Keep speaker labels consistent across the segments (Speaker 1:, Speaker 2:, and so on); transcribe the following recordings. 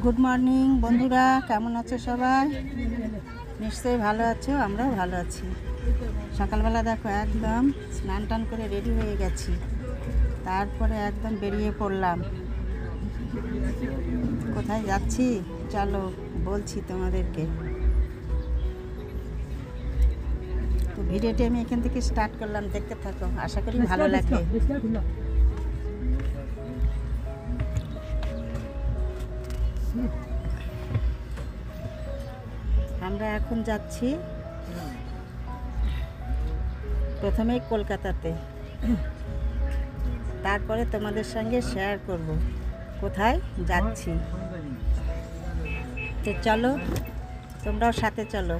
Speaker 1: Good morning বন্ধুরা, কেমন আছো সবাই? নিশ্চয়ই ভালো আছো, আমরাও ভালো আছি। সকালবেলা দেখো একদম স্নান টান করে রেডি হয়ে গেছি, তারপরে একদম বেরিয়ে পড়লাম। কোথায় যাচ্ছি চলো বলছি তোমাদেরকে। তো ভিডিওটি আমি এখান থেকে স্টার্ট করলাম, দেখতে থাকো, আশা করি ভালো লাগবে। আমরা এখন যাচ্ছি প্রথমেই কলকাতাতে, তারপরে তোমাদের সঙ্গে শেয়ার করব কোথায় যাচ্ছি। তো চলো, তোমরাও সাথে চলো।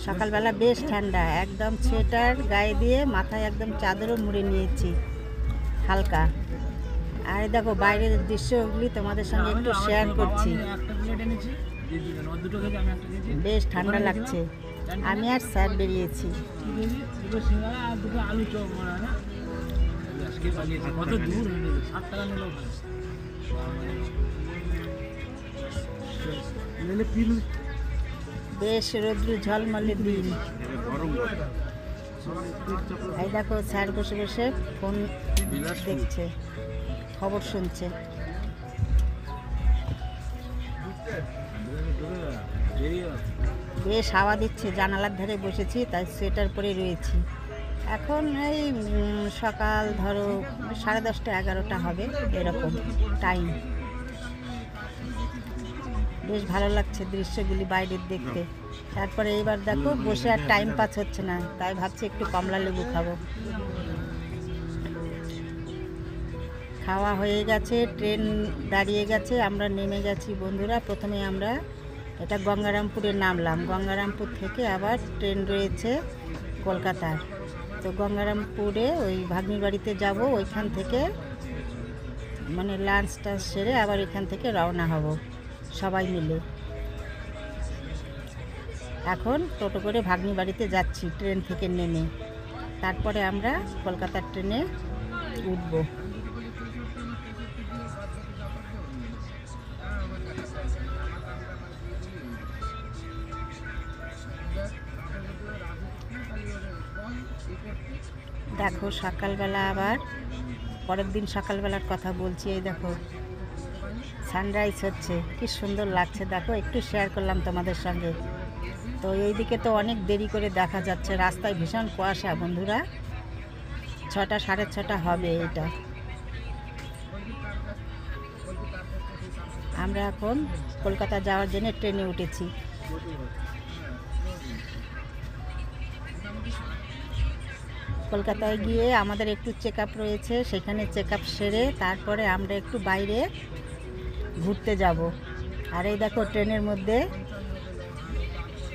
Speaker 1: সকালবেলা বেশ ঠান্ডা, একদম সোয়েটার গায়ে দিয়ে মাথায় একদম চাদরও মুড়ে নিয়েছি হালকা। আর দেখো বাইরের দৃশ্যগুলি তোমাদের সঙ্গে একটু শেয়ার করছি। বেশ ঠান্ডা লাগছে। আমি আর স্যার বেরিয়েছি। বেশ রৌদ্র ঝলমলে দিন। এই দেখো স্যার বসে বসে ফোন দেখছে, খবর শুনছে। বেশ হাওয়া দিচ্ছে, জানালার ধারে বসেছি, তাই সোয়েটার পরে রয়েছি। এখন এই সকাল ধরো 10:30 11টা হবে এরকম টাইম। বেশ ভালো লাগছে দৃশ্যগুলি বাইরের দেখতে। তারপরে এইবার দেখো বসে আর টাইম পাস হচ্ছে না, তাই ভাবছি একটু কমলা লেবু খাবো। খাওয়া হয়ে গেছে, ট্রেন দাঁড়িয়ে গেছে, আমরা নেমে গেছি বন্ধুরা। প্রথমে আমরা এটা গঙ্গারামপুরে নামলাম, গঙ্গারামপুর থেকে আবার ট্রেন রয়েছে কলকাতার। তো গঙ্গারামপুরে ওই ভাগ্নির বাড়িতে যাব, ওইখান থেকে মানে লাঞ্চটা সেরে আবার এখান থেকে রওনা হব সবাই মিলে। এখন টোটো করে ভাগ্নি বাড়িতে যাচ্ছি ট্রেন থেকে নেমে, তারপরে আমরা কলকাতার ট্রেনে উঠব। দেখো সকালবেলা আবার পরের দিন সকালবেলার কথা বলছি। এই দেখো সানরাইজ হচ্ছে, কি সুন্দর লাগছে। দেখো একটু শেয়ার করলাম তোমাদের সঙ্গে। তো এইদিকে তো অনেক দেরি করে দেখা যাচ্ছে, রাস্তায় ভীষণ কুয়াশা বন্ধুরা। 6টা 6:30 হবে এটা। আমরা এখন কলকাতা যাওয়ার জন্য ট্রেনে উঠেছি। কলকাতায় গিয়ে আমাদের একটু চেক আপ রয়েছে, সেখানে চেক আপ সেরে তারপরে আমরা একটু বাইরে ঘুরতে যাব। আর এই দেখো ট্রেনের মধ্যে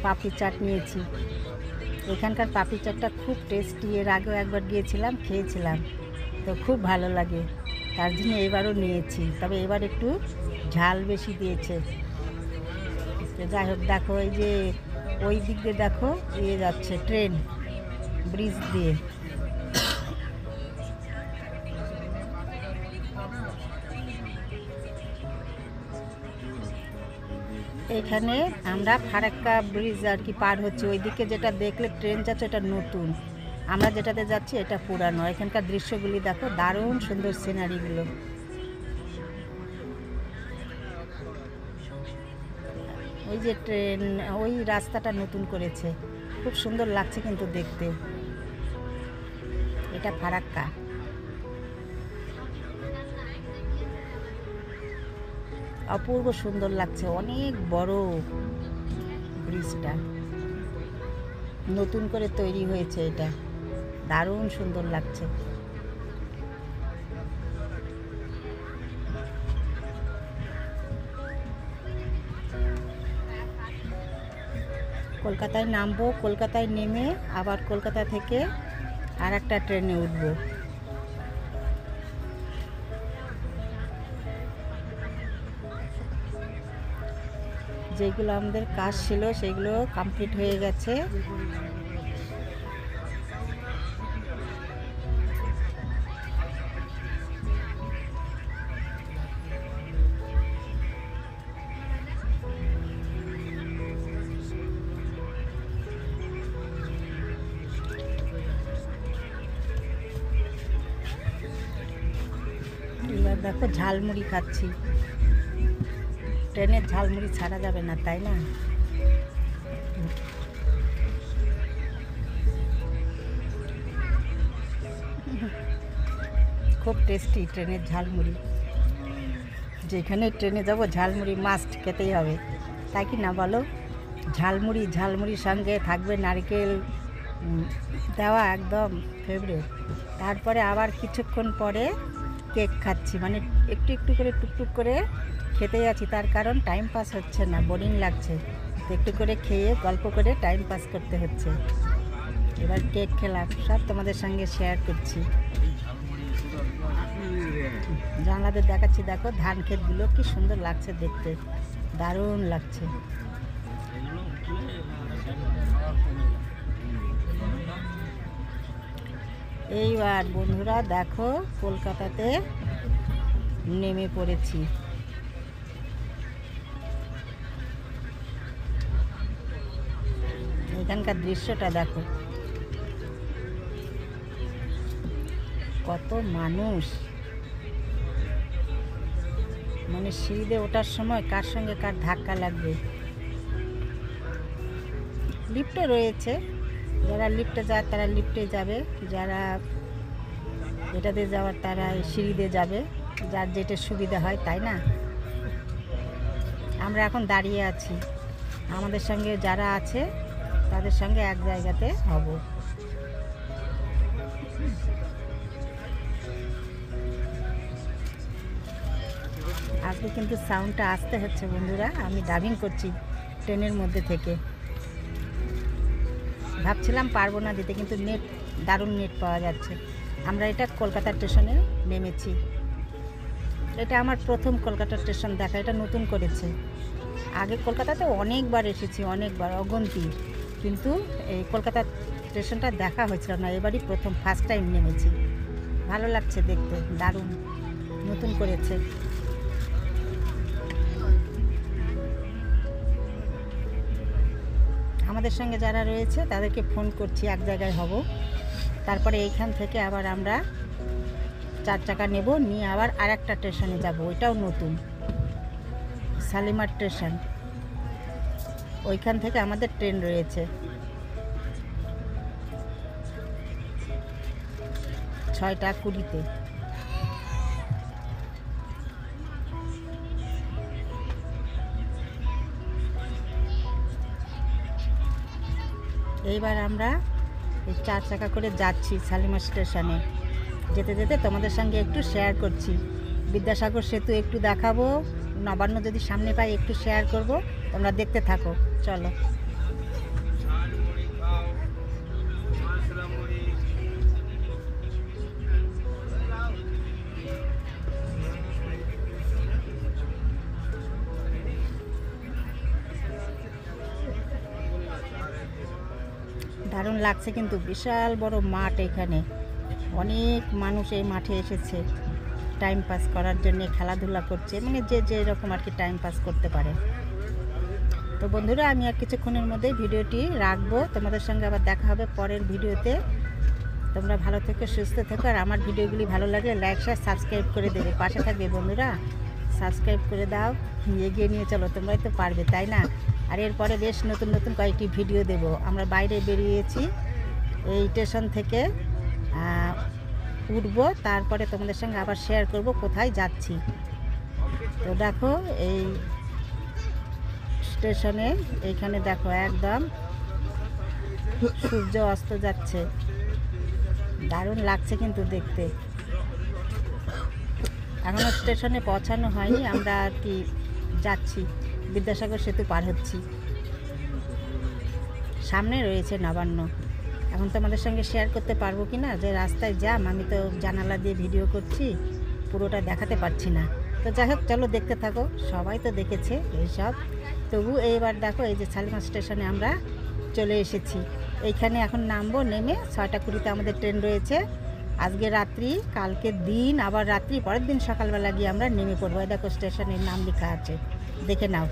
Speaker 1: পাপড়ি চাট নিয়েছি। এখানকার পাপড়ি চাটটা খুব টেস্টি, এর আগেও একবার গিয়েছিলাম, খেয়েছিলাম, তো খুব ভালো লাগে, তার জন্য এবারও নিয়েছি। তবে এবার একটু ঝাল বেশি দিয়েছে। যাই হোক, দেখো এই যে ওই দিক দিয়ে দেখো ইয়ে যাচ্ছে ট্রেন, ব্রিজ দিয়ে। এখানে আমরা ফারাক্কা ব্রিজ আর কি পার হচ্ছে। ওইদিকে যেটা দেখলে ট্রেন যাচ্ছে এটা নতুন, আমরা যেটাতে যাচ্ছি এটা পুরানো। এখানকার দৃশ্যগুলি দেখো, দারুণ সুন্দর সিনারিগুলো। ওই যে ট্রেন, ওই রাস্তাটা নতুন করেছে, খুব সুন্দর লাগছে কিন্তু দেখতে। এটা ফারাক্কা। অপূর্ব সুন্দর লাগছে, অনেক বড় ব্রিজটা, নতুন করে তৈরি হয়েছে, এটা দারুণ সুন্দর লাগছে। কলকাতায় নামবো, কলকাতায় নেমে আবার কলকাতা থেকে আর একটা ট্রেনে উঠবো। যেগুলো আমাদের কাজ ছিল সেগুলো কমপ্লিট হয়ে গেছে। এবার দেখো ঝালমুড়ি খাচ্ছি। ট্রেনের ঝালমুড়ি ছাড়া যাবে না, তাই না? খুব টেস্টি ট্রেনের ঝালমুড়ি। যেখানে ট্রেনে যাব ঝালমুড়ি মাস্ট খেতেই হবে, তাই কি না বলো? ঝালমুড়ির সঙ্গে থাকবে নারকেল দেওয়া, একদম ফেভারিট। তারপরে আবার কিছুক্ষণ পরে কেক খাচ্ছি, মানে একটু একটু করে টুকটুক করে খেতে যাচ্ছি। তার কারণ টাইম পাস হচ্ছে না, বোরিং লাগছে, একটু করে খেয়ে গল্প করে টাইম পাস করতে হচ্ছে। এবার কেক খেলাম, সব তোমাদের সঙ্গে শেয়ার করছি। জানলাতে দেখাচ্ছি, দেখো ধান ক্ষেতগুলো কি সুন্দর লাগছে দেখতে, দারুণ লাগছে। এইবার বন্ধুরা দেখো কলকাতাতে নেমে পড়েছি। এখানকার দৃশ্যটা দেখো, কত মানুষ। মানে সিঁড়িতে ওঠার সময় কার সঙ্গে কার ধাক্কা লাগবে। লিফটও রয়েছে, যারা লিফটে যায় তারা লিফটে যাবে, যারা এটাতে যাওয়ার তারা সিঁড়িতে যাবে, যার যেটা সুবিধা হয়, তাই না? আমরা এখন দাঁড়িয়ে আছি, আমাদের সঙ্গে যারা আছে তাদের সঙ্গে এক জায়গাতে হব। আজকে কিন্তু সাউন্ডটা আসতে হচ্ছে বন্ধুরা, আমি ডাবিং করছি ট্রেনের মধ্যে থেকে। ভাবছিলাম পারবো না দিতে, কিন্তু দারুণ নেট পাওয়া যাচ্ছে। আমরা এটা কলকাতা স্টেশনে নেমেছি। এটা আমার প্রথম কলকাতা স্টেশন দেখা, এটা নতুন করেছে। আগে কলকাতাতে অনেকবার এসেছি, অনেকবার, অগন্তি, কিন্তু এই কলকাতা স্টেশনটা দেখা হয়েছিল না, এবারই প্রথম, ফার্স্ট টাইম নেমেছি। ভালো লাগছে দেখতে, দারুণ নতুন করেছে। আমাদের সঙ্গে যারা রয়েছে তাদেরকে ফোন করছি, এক জায়গায় হব। তারপরে এইখান থেকে আবার আমরা 4 চাকা নেব, নিয়ে আবার আরেকটা স্টেশনে যাব, ওইটাও নতুন, শালিমার স্টেশন। ওইখান থেকে আমাদের ট্রেন রয়েছে 6টা 20-তে। এইবার আমরা এই 4 চাকা করে যাচ্ছি শালিমার স্টেশনে। যেতে যেতে তোমাদের সঙ্গে একটু শেয়ার করছি। বিদ্যাসাগর সেতু একটু দেখাবো, নবান্ন যদি সামনে পাই একটু শেয়ার করব, তোমরা দেখতে থাকো, চলো। দারুণ লাগছে কিন্তু, বিশাল বড় মাঠ, এখানে অনেক মানুষ এই মাঠে এসেছে টাইম পাস করার জন্য, খেলাধুলা করছে, মানে যে যেরকম আর কি টাইম পাস করতে পারে। তো বন্ধুরা আমি আর কিছুক্ষণের মধ্যেই ভিডিওটি রাখবো, তোমাদের সঙ্গে আবার দেখা হবে পরের ভিডিওতে। তোমরা ভালো থেকো, সুস্থ থেকো, আর আমার ভিডিওগুলি ভালো লাগলে লাইক শেয়ার সাবস্ক্রাইব করে দেবে, পাশে থাকবে বন্ধুরা, সাবস্ক্রাইব করে দাও, এগিয়ে নিয়ে চলো, তোমরাই তো পারবে, তাই না? আর এরপরে বেশ নতুন নতুন কয়েকটি ভিডিও দেব। আমরা বাইরে বেরিয়েছি, এই স্টেশন থেকে উঠবো, তারপরে তোমাদের সঙ্গে আবার শেয়ার করব কোথায় যাচ্ছি। তো দেখো এই স্টেশনে, এইখানে দেখো একদম সূর্য অস্ত যাচ্ছে, দারুণ লাগছে কিন্তু দেখতে। এখনও স্টেশনে পৌঁছানো হয়নি, আমরা আর কি যাচ্ছি, বিদ্যাসাগর সেতু পার হচ্ছি, সামনে রয়েছে নবান্ন। এখন তোমাদের সঙ্গে শেয়ার করতে পারবো কি না, যে রাস্তায় জ্যাম, আমি তো জানালা দিয়ে ভিডিও করছি, পুরোটা দেখাতে পারছি না। তো যাই হোক, চলো দেখতে থাকো, সবাই তো দেখেছে এইসব। তবু এইবার দেখো এই যে শালিমার স্টেশনে আমরা চলে এসেছি। এইখানে এখন নামবো, নেমে 6টা 20-তে আমাদের ট্রেন রয়েছে। আজকে রাত্রি, কালকে দিন, আবার রাত্রি, পরের দিন সকালবেলা গিয়ে আমরা নেমে পড়বো। দেখো স্টেশনের নাম লেখা আছে, দেখে নাও।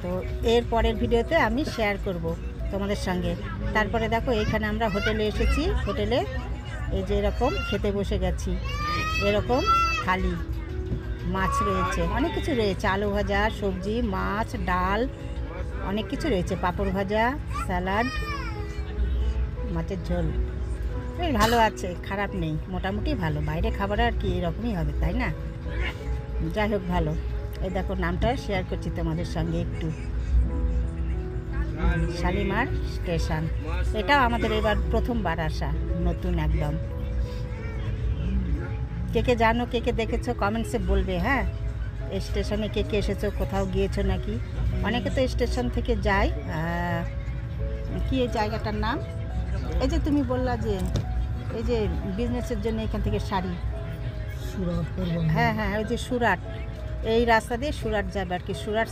Speaker 1: তো এর পরের ভিডিওতে আমি শেয়ার করব তোমাদের সঙ্গে। তারপরে দেখো এইখানে আমরা হোটেলে এসেছি, হোটেলে এই যে এরকম খেতে বসে গেছি, এরকম থালি, মাছ রয়েছে, অনেক কিছু রয়েছে, আলু ভাজা, সবজি, মাছ, ডাল, অনেক কিছু রয়েছে, পাঁপড় ভাজা, স্যালাড, মাছের ঝোল। বেশ ভালো আছে, খারাপ নেই, মোটামুটি ভালো। বাইরে খাবার আর কি এরকমই হবে, তাই না? যাই হোক ভালো। এই দেখো নামটা শেয়ার করছি তোমাদের সঙ্গে একটু, শালিমার স্টেশন। এটাও আমাদের এবার প্রথমবার আসা, নতুন একদম। কে কে জানো, কে কে দেখেছো কমেন্টসে বলবে। হ্যাঁ, এই স্টেশনে কে কে এসেছো, কোথাও গিয়েছো নাকি? অনেকে তো স্টেশন থেকে যায়, কি এই জায়গাটার নাম? এই যে তুমি বললা যে এই যে বিজনেসের জন্য এখান থেকে শাড়ি, হ্যাঁ হ্যাঁ, ওই যে সুরাট, এই রাস্তা দিয়ে সুরাট যাবে আর কি, সুরাট